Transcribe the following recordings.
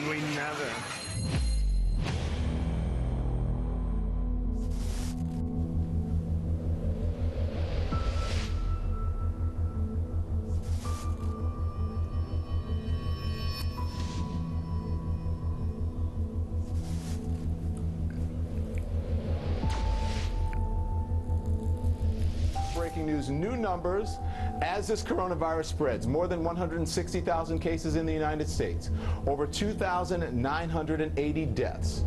no hay nada. Breaking news, new numbers as this coronavirus spreads. More than 160,000 cases in the United States. Over 2,980 deaths.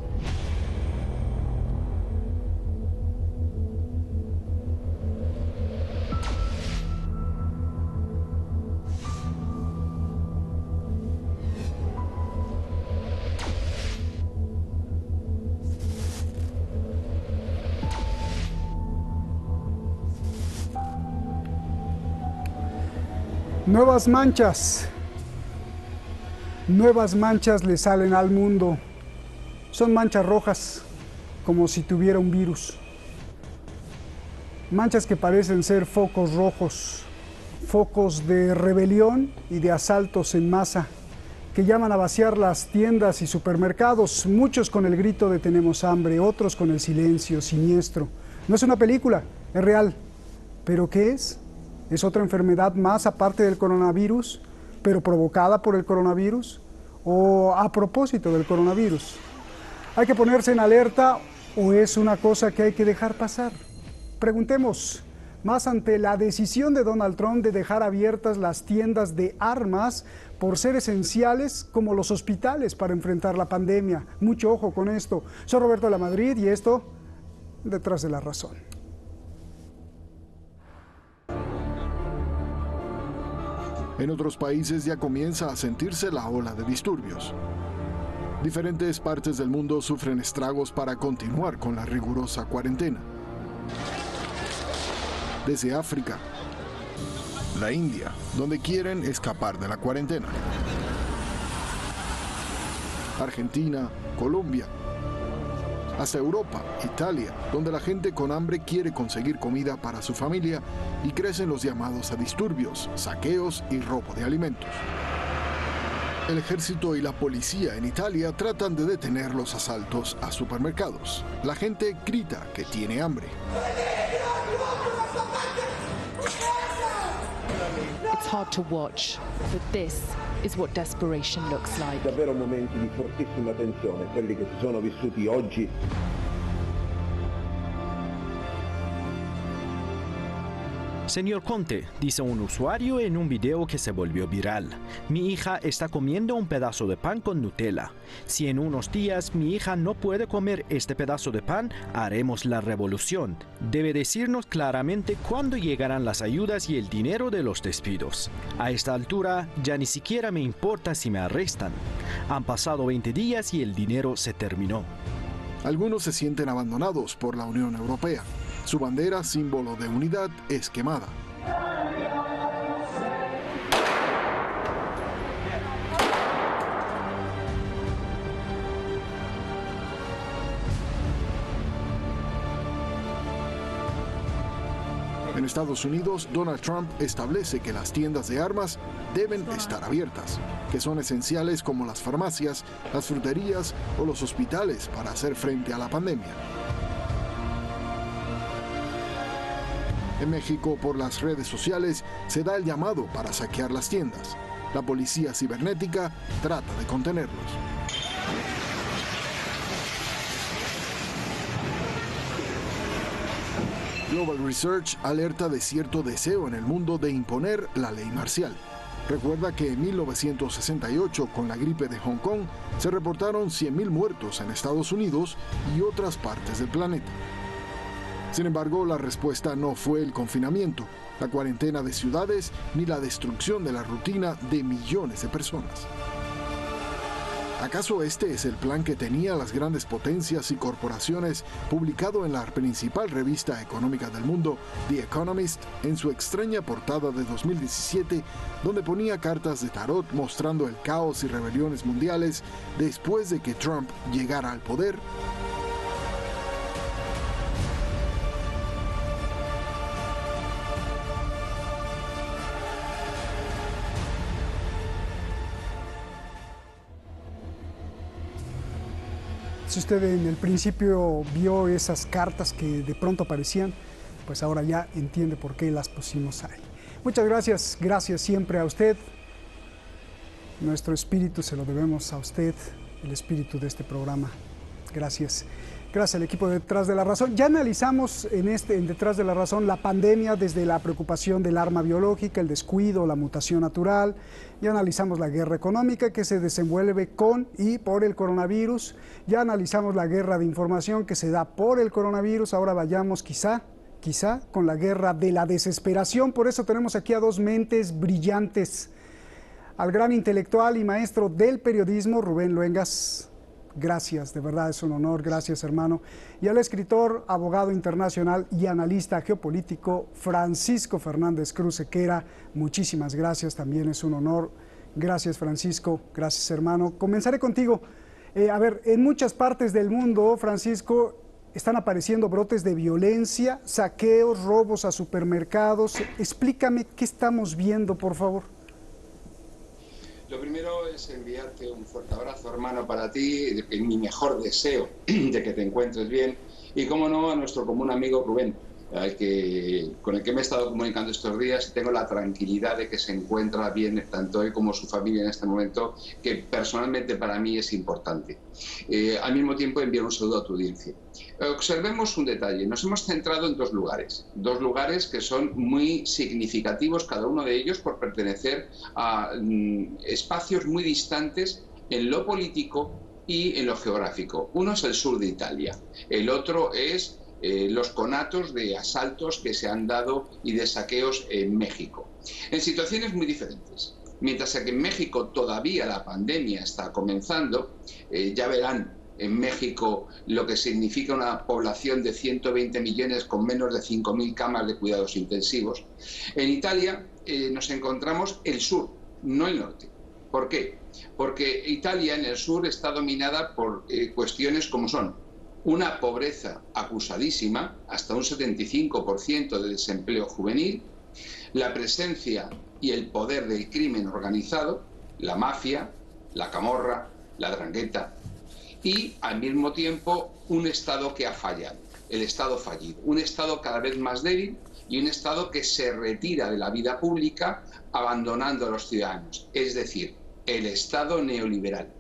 Nuevas manchas le salen al mundo. Son manchas rojas, como si tuviera un virus. Manchas que parecen ser focos rojos, focos de rebelión y de asaltos en masa, que llaman a vaciar las tiendas y supermercados, muchos con el grito de tenemos hambre, otros con el silencio siniestro. No es una película, es real. ¿Pero qué es? ¿Es otra enfermedad más aparte del coronavirus, pero provocada por el coronavirus? ¿O a propósito del coronavirus? ¿Hay que ponerse en alerta o es una cosa que hay que dejar pasar? Preguntemos, más ante la decisión de Donald Trump de dejar abiertas las tiendas de armas por ser esenciales como los hospitales para enfrentar la pandemia. Mucho ojo con esto. Soy Roberto de la Madrid y esto, Detrás de la Razón. En otros países ya comienza a sentirse la ola de disturbios. Diferentes partes del mundo sufren estragos para continuar con la rigurosa cuarentena. Desde África, la India, donde quieren escapar de la cuarentena. Argentina, Colombia, hasta Europa, Italia, donde la gente con hambre quiere conseguir comida para su familia y crecen los llamados a disturbios, saqueos y robo de alimentos. El ejército y la policía en Italia tratan de detener los asaltos a supermercados. La gente grita que tiene hambre. It's hard to watch, but this is what desperation looks like. Davvero momenti di fortissima tensione, quelli che si sono vissuti oggi. Señor Conte, dice un usuario en un video que se volvió viral. Mi hija está comiendo un pedazo de pan con Nutella. Si en unos días mi hija no puede comer este pedazo de pan, haremos la revolución. Debe decirnos claramente cuándo llegarán las ayudas y el dinero de los despidos. A esta altura ya ni siquiera me importa si me arrestan. Han pasado 20 días y el dinero se terminó. Algunos se sienten abandonados por la Unión Europea. Su bandera, símbolo de unidad, es quemada. En Estados Unidos, Donald Trump establece que las tiendas de armas deben estar abiertas, que son esenciales como las farmacias, las fruterías o los hospitales para hacer frente a la pandemia. En México, por las redes sociales, se da el llamado para saquear las tiendas. La policía cibernética trata de contenerlos. Global Research alerta de cierto deseo en el mundo de imponer la ley marcial. Recuerda que en 1968, con la gripe de Hong Kong, se reportaron 100.000 muertos en Estados Unidos y otras partes del planeta. Sin embargo, la respuesta no fue el confinamiento, la cuarentena de ciudades ni la destrucción de la rutina de millones de personas. ¿Acaso este es el plan que tenían las grandes potencias y corporaciones, publicado en la principal revista económica del mundo, The Economist, en su extraña portada de 2017, donde ponía cartas de tarot mostrando el caos y rebeliones mundiales después de que Trump llegara al poder? Si usted en el principio vio esas cartas que de pronto aparecían, pues ahora ya entiende por qué las pusimos ahí. Muchas gracias, gracias siempre a usted. Nuestro espíritu se lo debemos a usted, el espíritu de este programa. Gracias. Gracias al equipo de Detrás de la Razón. Ya analizamos en Detrás de la Razón la pandemia desde la preocupación del arma biológica, el descuido, la mutación natural. Ya analizamos la guerra económica que se desenvuelve con y por el coronavirus. Ya analizamos la guerra de información que se da por el coronavirus. Ahora vayamos quizá con la guerra de la desesperación. Por eso tenemos aquí a dos mentes brillantes. Al gran intelectual y maestro del periodismo, Rubén Luengas. Gracias, de verdad es un honor, gracias hermano. Y al escritor, abogado internacional y analista geopolítico Francisco Fernández Cruz Sequera, muchísimas gracias, también es un honor. Gracias Francisco, gracias hermano. Comenzaré contigo. En muchas partes del mundo, Francisco, están apareciendo brotes de violencia, saqueos, robos a supermercados. Explícame qué estamos viendo, por favor. Lo primero es enviarte un fuerte abrazo, hermano, para ti, mi mejor deseo de que te encuentres bien y, cómo no, a nuestro común amigo Rubén, con el que me he estado comunicando estos días y tengo la tranquilidad de que se encuentra bien tanto él como su familia en este momento, que personalmente para mí es importante. Al mismo tiempo envío un saludo a tu audiencia. Observemos un detalle, nos hemos centrado en dos lugares que son muy significativos, cada uno de ellos por pertenecer a espacios muy distantes en lo político y en lo geográfico. Uno es el sur de Italia, el otro es los conatos de asaltos que se han dado y de saqueos en México, en situaciones muy diferentes. Mientras que en México todavía la pandemia está comenzando, ya verán en México lo que significa una población de 120 millones con menos de 5.000 camas de cuidados intensivos. En Italia nos encontramos el sur, no el norte. ¿Por qué? Porque Italia en el sur está dominada por cuestiones como son una pobreza acusadísima, hasta un 75% de desempleo juvenil, la presencia y el poder del crimen organizado, la mafia, la camorra, la drangheta, y al mismo tiempo un Estado que ha fallado, el Estado fallido, un Estado cada vez más débil y un Estado que se retira de la vida pública abandonando a los ciudadanos, es decir, el Estado neoliberal,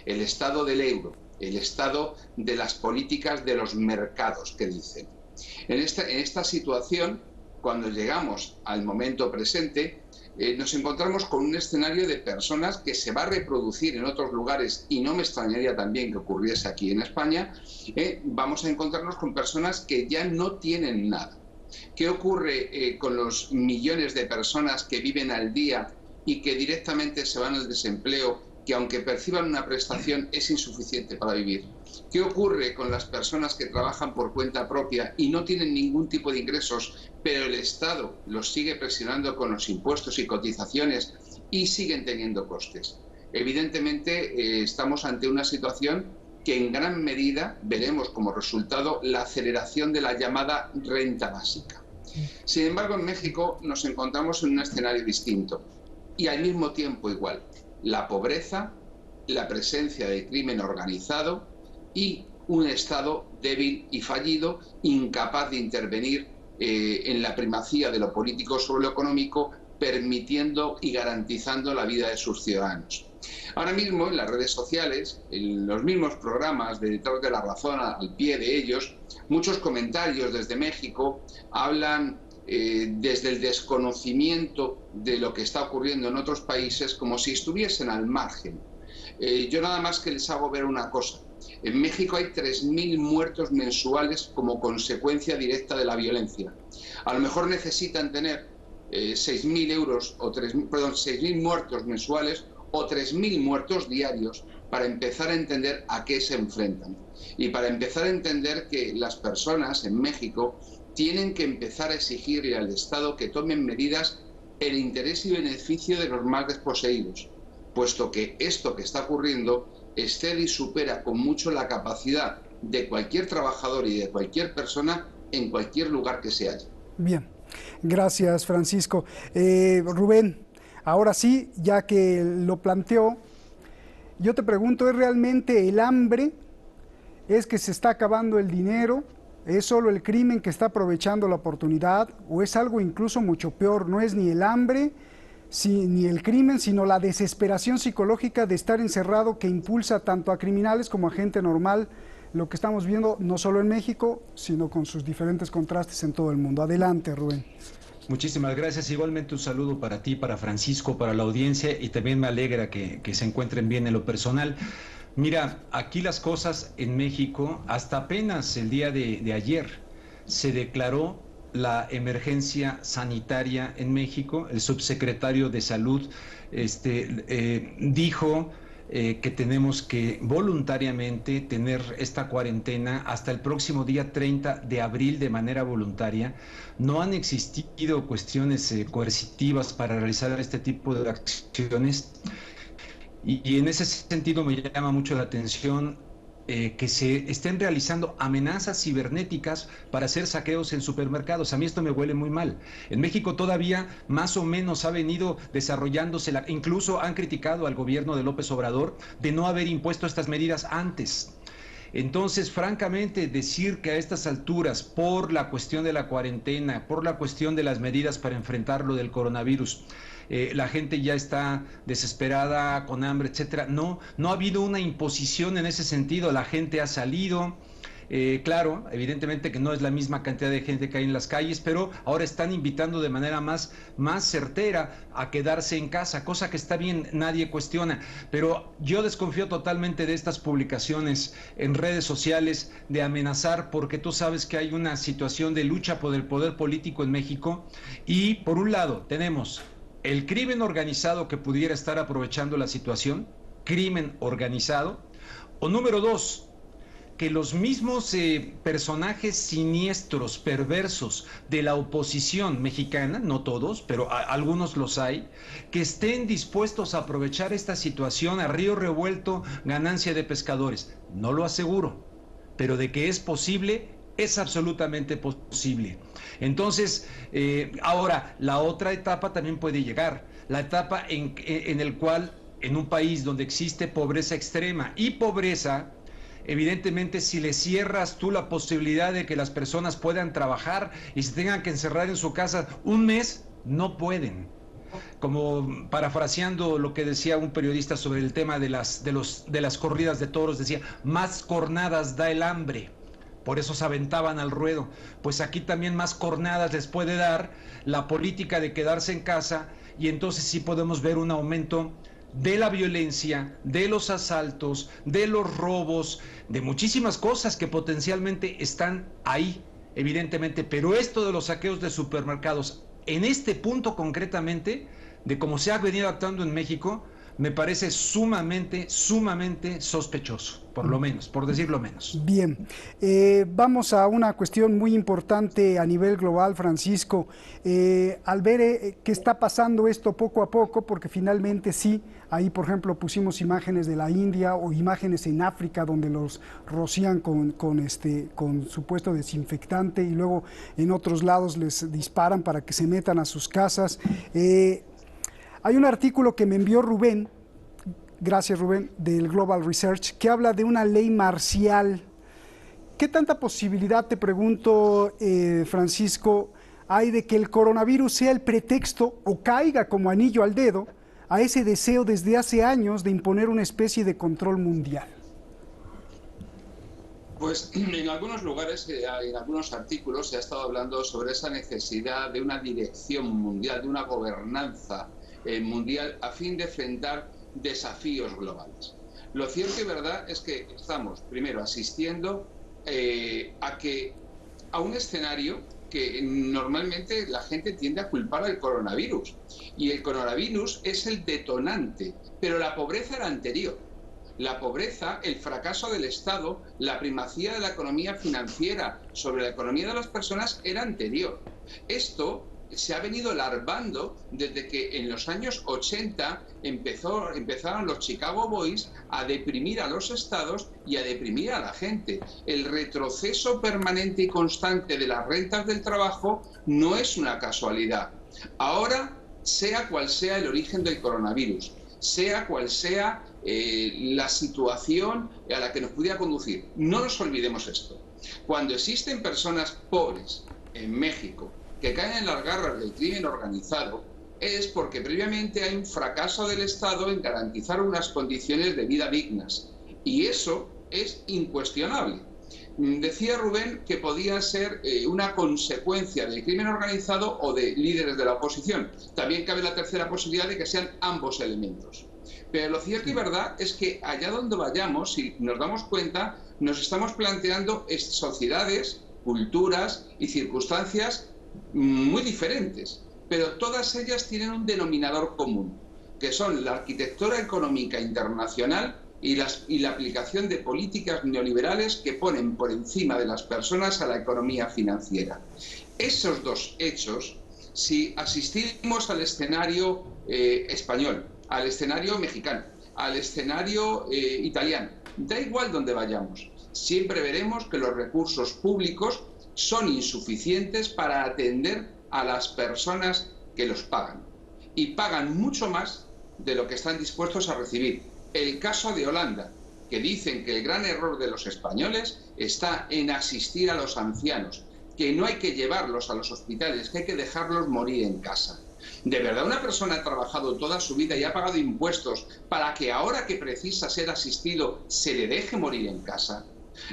el Estado del euro, el Estado de las políticas de los mercados que dicen. En esta situación, cuando llegamos al momento presente, nos encontramos con un escenario de personas que se va a reproducir en otros lugares y no me extrañaría también que ocurriese aquí en España. Vamos a encontrarnos con personas que ya no tienen nada. ¿Qué ocurre con los millones de personas que viven al día y que directamente se van al desempleo, que aunque perciban una prestación es insuficiente para vivir? ¿Qué ocurre con las personas que trabajan por cuenta propia y no tienen ningún tipo de ingresos, pero el Estado los sigue presionando con los impuestos y cotizaciones y siguen teniendo costes? Evidentemente estamos ante una situación que en gran medida veremos como resultado la aceleración de la llamada renta básica. Sin embargo, en México nos encontramos en un escenario distinto y al mismo tiempo igual. La pobreza, la presencia del crimen organizado y un Estado débil y fallido, incapaz de intervenir en la primacía de lo político sobre lo económico, permitiendo y garantizando la vida de sus ciudadanos. Ahora mismo en las redes sociales, en los mismos programas de Detrás de la Razón, al pie de ellos, muchos comentarios desde México hablan desde el desconocimiento de lo que está ocurriendo en otros países como si estuviesen al margen. Yo nada más que les hago ver una cosa. En México hay 3.000 muertos mensuales como consecuencia directa de la violencia. A lo mejor necesitan tener 6.000 euros o 6.000 muertos mensuales o 3.000 muertos diarios para empezar a entender a qué se enfrentan y para empezar a entender que las personas en México tienen que empezar a exigirle al Estado que tomen medidas en interés y beneficio de los más desposeídos, puesto que esto que está ocurriendo excede y supera con mucho la capacidad de cualquier trabajador y de cualquier persona en cualquier lugar que se haya. Bien, gracias Francisco. Rubén, ahora sí, ya que lo planteó, yo te pregunto, ¿es realmente el hambre ¿Es que se está acabando el dinero? ¿Es solo el crimen que está aprovechando la oportunidad? ¿O es algo incluso mucho peor? No es ni el hambre, ni el crimen, sino la desesperación psicológica de estar encerrado que impulsa tanto a criminales como a gente normal, lo que estamos viendo no solo en México, sino con sus diferentes contrastes en todo el mundo. Adelante, Rubén. Muchísimas gracias. Igualmente un saludo para ti, para Francisco, para la audiencia, y también me alegra que se encuentren bien en lo personal. Mira, aquí las cosas en México, hasta apenas el día de ayer se declaró la emergencia sanitaria en México. El subsecretario de Salud dijo que tenemos que voluntariamente tener esta cuarentena hasta el próximo día 30 de abril de manera voluntaria. No han existido cuestiones coercitivas para realizar este tipo de acciones, y en ese sentido me llama mucho la atención que se estén realizando amenazas cibernéticas para hacer saqueos en supermercados. A mí esto me huele muy mal. En México todavía más o menos ha venido desarrollándose, incluso han criticado al gobierno de López Obrador de no haber impuesto estas medidas antes. Entonces, francamente, decir que a estas alturas, por la cuestión de la cuarentena, por la cuestión de las medidas para enfrentar lo del coronavirus, la gente ya está desesperada, con hambre, etcétera. No ha habido una imposición en ese sentido. La gente ha salido. Claro, evidentemente que no es la misma cantidad de gente que hay en las calles, pero ahora están invitando de manera más certera a quedarse en casa, cosa que está bien, nadie cuestiona. Pero yo desconfío totalmente de estas publicaciones en redes sociales de amenazar, porque tú sabes que hay una situación de lucha por el poder político en México, y por un lado tenemos el crimen organizado que pudiera estar aprovechando la situación, crimen organizado, o número dos, que los mismos personajes siniestros, perversos de la oposición mexicana, no todos, pero algunos los hay, que estén dispuestos a aprovechar esta situación a río revuelto, ganancia de pescadores. No lo aseguro, pero de que es posible, es absolutamente posible. Entonces, ahora, la otra etapa también puede llegar, la etapa en el cual, en un país donde existe pobreza extrema y pobreza, evidentemente, si le cierras tú la posibilidad de que las personas puedan trabajar y se tengan que encerrar en su casa un mes, no pueden. Como parafraseando lo que decía un periodista sobre el tema de las corridas de toros, decía, más cornadas da el hambre. Por eso se aventaban al ruedo. Pues aquí también más cornadas les puede dar la política de quedarse en casa, y entonces sí podemos ver un aumento de la violencia, de los asaltos, de los robos, de muchísimas cosas que potencialmente están ahí, evidentemente. Pero esto de los saqueos de supermercados, en este punto concretamente, de cómo se ha venido actuando en México, me parece sumamente sospechoso, por lo menos, por decirlo menos. Bien, vamos a una cuestión muy importante a nivel global, Francisco. Al ver que está pasando esto poco a poco, porque finalmente sí, ahí por ejemplo pusimos imágenes de la India o imágenes en África donde los rocían con supuesto desinfectante, y luego en otros lados les disparan para que se metan a sus casas. Hay un artículo que me envió Rubén, gracias Rubén, del Global Research, que habla de una ley marcial. ¿Qué tanta posibilidad, te pregunto, Francisco, hay de que el coronavirus sea el pretexto o caiga como anillo al dedo a ese deseo desde hace años de imponer una especie de control mundial? Pues en algunos lugares, en algunos artículos se ha estado hablando sobre esa necesidad de una dirección mundial, de una gobernanza mundial a fin de enfrentar desafíos globales. Lo cierto y verdad es que estamos primero asistiendo a un escenario que normalmente la gente tiende a culpar al coronavirus, y el coronavirus es el detonante, pero la pobreza era anterior. La pobreza, el fracaso del Estado, la primacía de la economía financiera sobre la economía de las personas era anterior. Esto se ha venido larvando desde que en los años 80 empezaron los Chicago Boys a deprimir a los estados y a deprimir a la gente. El retroceso permanente y constante de las rentas del trabajo no es una casualidad. Ahora, sea cual sea el origen del coronavirus, sea cual sea la situación a la que nos pudiera conducir. No nos olvidemos esto. Cuando existen personas pobres en México que caen en las garras del crimen organizado, es porque previamente hay un fracaso del Estado en garantizar unas condiciones de vida dignas. Y eso es incuestionable. Decía Rubén que podía ser una consecuencia del crimen organizado o de líderes de la oposición. También cabe la tercera posibilidad de que sean ambos elementos. Pero lo cierto y verdad es que allá donde vayamos, si nos damos cuenta, nos estamos planteando sociedades, culturas y circunstancias muy diferentes, pero todas ellas tienen un denominador común, que son la arquitectura económica internacional y la aplicación de políticas neoliberales que ponen por encima de las personas a la economía financiera. Esos dos hechos, si asistimos al escenario español, al escenario mexicano, al escenario italiano, da igual donde vayamos, siempre veremos que los recursos públicos son insuficientes para atender a las personas que los pagan. Y pagan mucho más de lo que están dispuestos a recibir. El caso de Holanda, que dicen que el gran error de los españoles está en asistir a los ancianos, que no hay que llevarlos a los hospitales, que hay que dejarlos morir en casa. ¿De verdad una persona ha trabajado toda su vida y ha pagado impuestos para que ahora que precisa ser asistido se le deje morir en casa?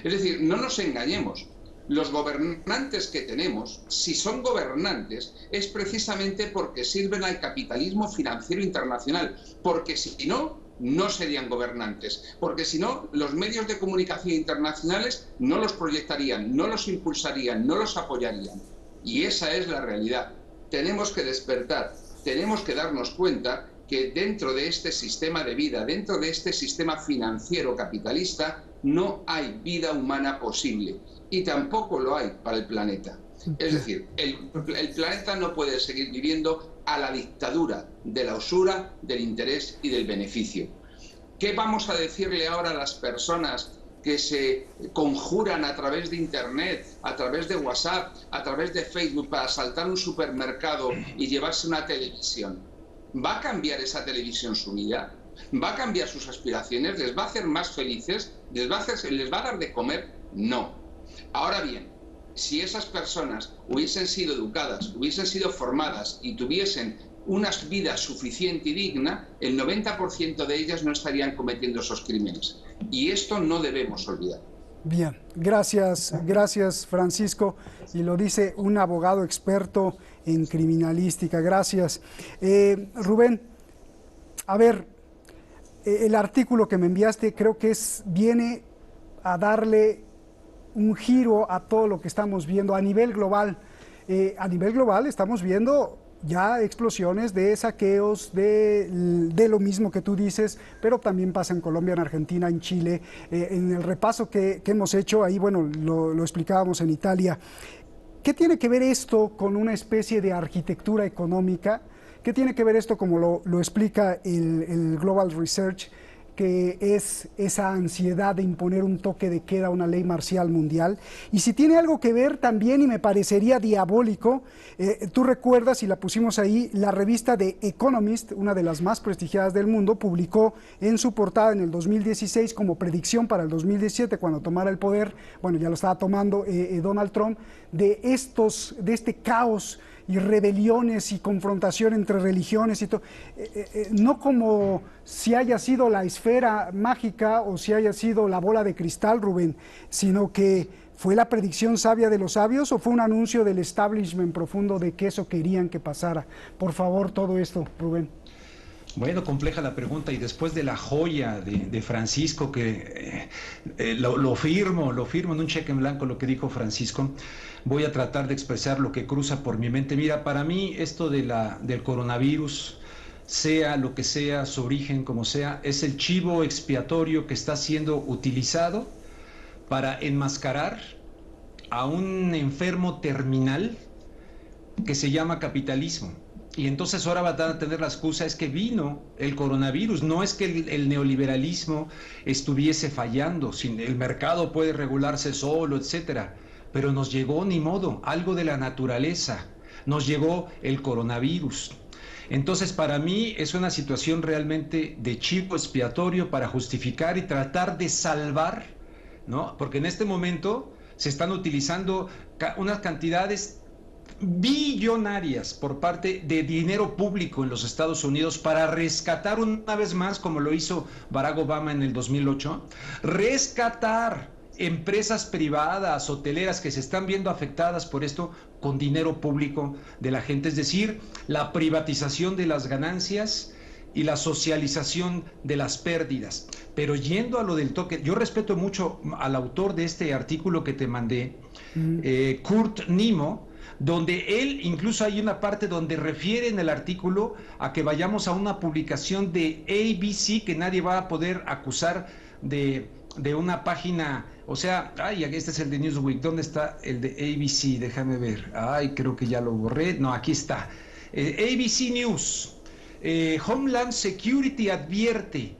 Es decir, no nos engañemos. Los gobernantes que tenemos, si son gobernantes, es precisamente porque sirven al capitalismo financiero internacional, porque si no, no serían gobernantes, porque si no, los medios de comunicación internacionales no los proyectarían, no los impulsarían, no los apoyarían. Y esa es la realidad. Tenemos que despertar, tenemos que darnos cuenta que dentro de este sistema de vida, dentro de este sistema financiero capitalista, no hay vida humana posible. Y tampoco lo hay para el planeta. Es decir, el planeta no puede seguir viviendo a la dictadura de la usura, del interés y del beneficio. ¿Qué vamos a decirle ahora a las personas que se conjuran a través de Internet, a través de WhatsApp, a través de Facebook para asaltar un supermercado y llevarse una televisión? ¿Va a cambiar esa televisión su vida? ¿Va a cambiar sus aspiraciones? ¿Les va a hacer más felices? ¿Les va a dar de comer? No. Ahora bien, si esas personas hubiesen sido educadas, hubiesen sido formadas y tuviesen una vida suficiente y digna, el 90% de ellas no estarían cometiendo esos crímenes. Y esto no debemos olvidar. Bien, gracias Francisco. Y lo dice un abogado experto en criminalística. Gracias. Rubén, a ver, el artículo que me enviaste creo que viene a darle un giro a todo lo que estamos viendo a nivel global. A nivel global estamos viendo ya explosiones de saqueos, de lo mismo que tú dices, pero también pasa en Colombia, en Argentina, en Chile. En el repaso que hemos hecho, ahí bueno, lo explicábamos en Italia. ¿Qué tiene que ver esto con una especie de arquitectura económica? ¿Qué tiene que ver esto, como lo explica el Global Research, que es esa ansiedad de imponer un toque de queda, una ley marcial mundial? Y si tiene algo que ver también, y me parecería diabólico, tú recuerdas, y la pusimos ahí, la revista The Economist, una de las más prestigiadas del mundo, publicó en su portada en el 2016 como predicción para el 2017, cuando tomara el poder, bueno, ya lo estaba tomando Donald Trump, de este caos y rebeliones y confrontación entre religiones y todo, no como si haya sido la esfera mágica o si haya sido la bola de cristal, Rubén, sino que fue la predicción sabia de los sabios o fue un anuncio del establishment profundo de que eso querían que pasara. Por favor, todo esto, Rubén. Bueno, compleja la pregunta, y después de la joya de Francisco, que lo firmo en un cheque en blanco lo que dijo Francisco, voy a tratar de expresar lo que cruza por mi mente. Mira, para mí esto del coronavirus, sea lo que sea, su origen como sea, es el chivo expiatorio que está siendo utilizado para enmascarar a un enfermo terminal que se llama capitalismo. Y entonces ahora van a tener la excusa, es que vino el coronavirus, no es que el neoliberalismo estuviese fallando, el mercado puede regularse solo, etcétera, pero nos llegó, ni modo, algo de la naturaleza, nos llegó el coronavirus. Entonces, para mí es una situación realmente de chivo expiatorio para justificar y tratar de salvar, ¿no? Porque en este momento se están utilizando unas cantidades billonarias por parte de dinero público en los Estados Unidos para rescatar una vez más, como lo hizo Barack Obama en el 2008, rescatar empresas privadas, hoteleras que se están viendo afectadas por esto con dinero público de la gente, es decir, la privatización de las ganancias y la socialización de las pérdidas. Pero yendo a lo del toque, yo respeto mucho al autor de este artículo que te mandé, Kurt Nimmo, donde él, incluso hay una parte donde refiere en el artículo a que vayamos a una publicación de ABC que nadie va a poder acusar de una página, o sea, ay, este es el de Newsweek, ¿dónde está el de ABC? Déjame ver, ay, creo que ya lo borré, no, aquí está, ABC News, Homeland Security advierte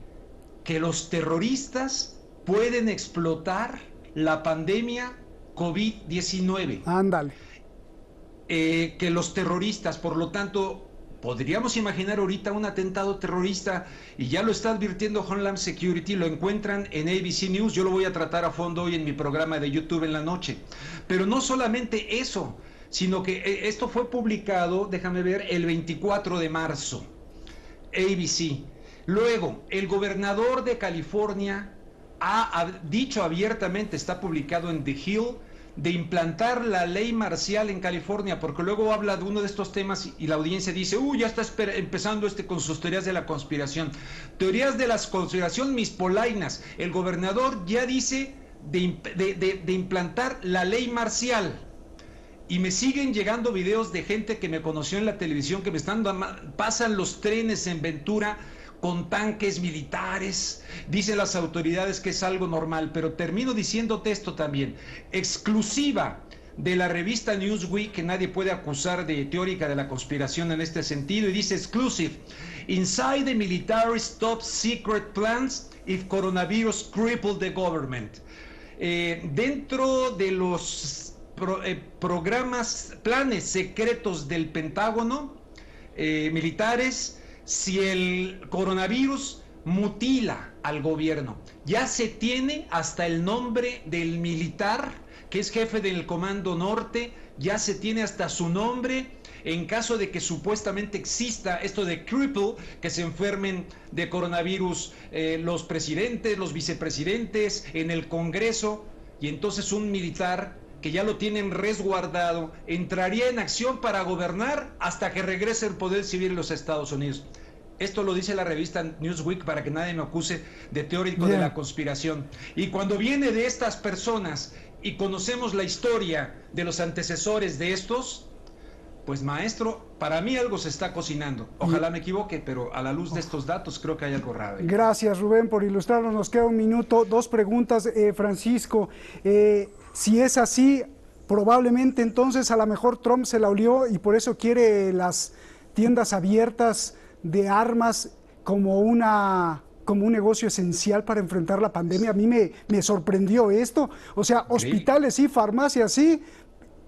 que los terroristas pueden explotar la pandemia COVID-19. Ándale. Que los terroristas, por lo tanto, podríamos imaginar ahorita un atentado terrorista, y ya lo está advirtiendo Homeland Security, lo encuentran en ABC News, yo lo voy a tratar a fondo hoy en mi programa de YouTube en la noche. Pero no solamente eso, sino que esto fue publicado, déjame ver, el 24 de marzo, ABC. Luego, el gobernador de California ha dicho abiertamente, está publicado en The Hill, de implantar la ley marcial en California, porque luego habla de uno de estos temas y la audiencia dice, ya está empezando con sus teorías de la conspiración. Teorías de la conspiración, mis polainas. El gobernador ya dice de implantar la ley marcial. Y me siguen llegando videos de gente que me conoció en la televisión, que pasan los trenes en Ventura con tanques militares, dicen las autoridades que es algo normal, pero termino diciéndote esto también, exclusiva de la revista Newsweek, que nadie puede acusar de teórica de la conspiración en este sentido, y dice exclusive, inside the military's top secret plans if coronavirus crippled the government. Dentro de los planes secretos del Pentágono, militares, si el coronavirus mutila al gobierno, ya se tiene hasta el nombre del militar, que es jefe del Comando Norte, ya se tiene hasta su nombre, en caso de que supuestamente exista esto de cripple, que se enfermen de coronavirus los presidentes, los vicepresidentes, en el Congreso, y entonces un militar que ya lo tienen resguardado, entraría en acción para gobernar hasta que regrese el poder civil en los Estados Unidos. Esto lo dice la revista Newsweek para que nadie me acuse de teórico de la conspiración. Y cuando viene de estas personas y conocemos la historia de los antecesores de estos, pues maestro, para mí algo se está cocinando. Ojalá me equivoque, pero a la luz de estos datos creo que hay algo raro. Gracias, Rubén, por ilustrarnos. Nos queda un minuto. Dos preguntas, Francisco. Si es así, probablemente entonces a lo mejor Trump se la olió y por eso quiere las tiendas abiertas de armas como un negocio esencial para enfrentar la pandemia. A mí me sorprendió esto. O sea, hospitales sí, farmacias sí,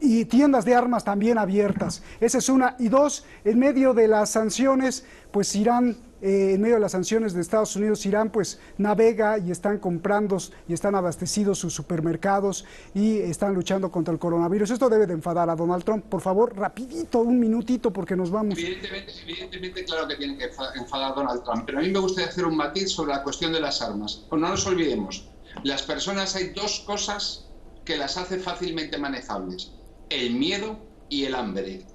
y tiendas de armas también abiertas. Esa es una. Y dos, en medio de las sanciones, pues Irán, en medio de las sanciones de Estados Unidos, Irán pues navega y están comprando y están abastecidos sus supermercados y están luchando contra el coronavirus. Esto debe de enfadar a Donald Trump. Por favor, rapidito, un minutito porque nos vamos. Evidentemente claro que tiene que enfadar a Donald Trump, pero a mí me gustaría hacer un matiz sobre la cuestión de las armas. Pues no nos olvidemos, las personas, hay dos cosas que las hace fácilmente manejables: el miedo y el hambre.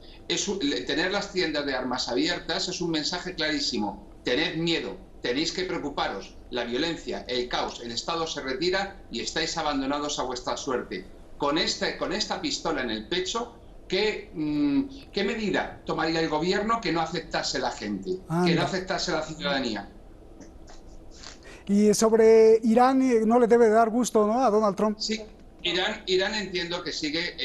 Tener las tiendas de armas abiertas es un mensaje clarísimo. Tened miedo, tenéis que preocuparos, la violencia, el caos, el Estado se retira y estáis abandonados a vuestra suerte. Con esta pistola en el pecho, ¿qué medida tomaría el gobierno que no aceptase la gente, que no aceptase la ciudadanía? Y sobre Irán, no le debe dar gusto, ¿no?, a Donald Trump. Sí, Irán entiendo que sigue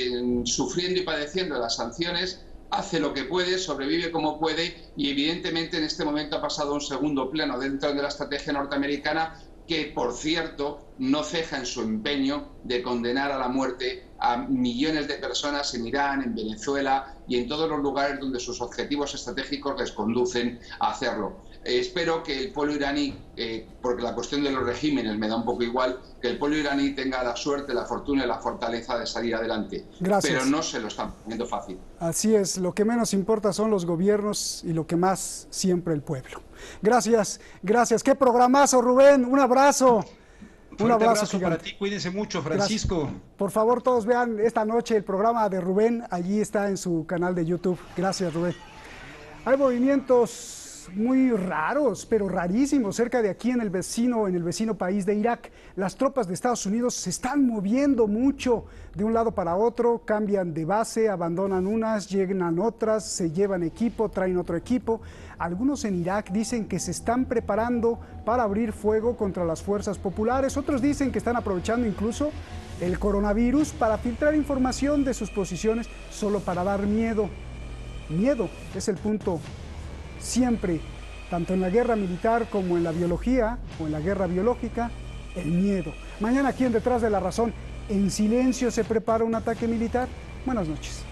sufriendo y padeciendo las sanciones, hace lo que puede, sobrevive como puede y evidentemente en este momento ha pasado a un segundo plano dentro de la estrategia norteamericana que, por cierto, no ceja en su empeño de condenar a la muerte a millones de personas en Irán, en Venezuela y en todos los lugares donde sus objetivos estratégicos les conducen a hacerlo. Espero que el pueblo iraní, porque la cuestión de los regímenes me da un poco igual, que el pueblo iraní tenga la suerte, la fortuna y la fortaleza de salir adelante. Gracias. Pero no se lo están poniendo fácil. Así es, lo que menos importa son los gobiernos y lo que más siempre el pueblo. Gracias, gracias. ¡Qué programazo, Rubén! Un abrazo. Un abrazo para ti, cuídense mucho, Francisco. Gracias. Por favor, todos vean esta noche el programa de Rubén, allí está en su canal de YouTube. Gracias, Rubén. Hay movimientos muy raros, pero rarísimos, cerca de aquí en el vecino país de Irak. Las tropas de Estados Unidos se están moviendo mucho de un lado para otro, cambian de base, abandonan unas, llegan otras, se llevan equipo, traen otro equipo. Algunos en Irak dicen que se están preparando para abrir fuego contra las fuerzas populares, otros dicen que están aprovechando incluso el coronavirus para filtrar información de sus posiciones solo para dar miedo. Miedo es el punto siempre, tanto en la guerra militar como en la biología o en la guerra biológica, el miedo. Mañana aquí en Detrás de la Razón, en silencio se prepara un ataque militar. Buenas noches.